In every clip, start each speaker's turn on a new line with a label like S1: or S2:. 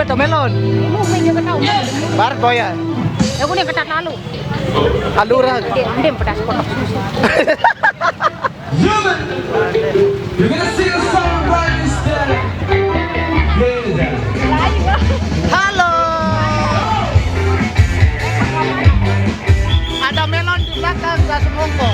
S1: atau melon?
S2: Mungkin juga tahu.
S1: Barat boyan.
S2: Aku nih kecat lalu.
S1: Alura.
S2: Dia pedas kotak susu.
S3: You're gonna see the song right instead.
S1: Halo. Ada melon di belakang, gak semongko.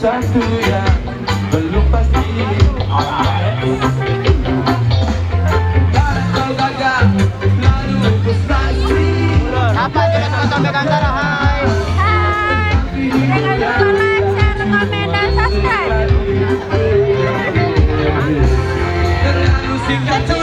S3: Satu yang belum pasti. Kalau gagal lalu frustasi.
S1: Apa jenis foto Megantara? Hai.
S2: Jangan lupa like, share, komen, dan subscribe.
S3: Terlalu singkat.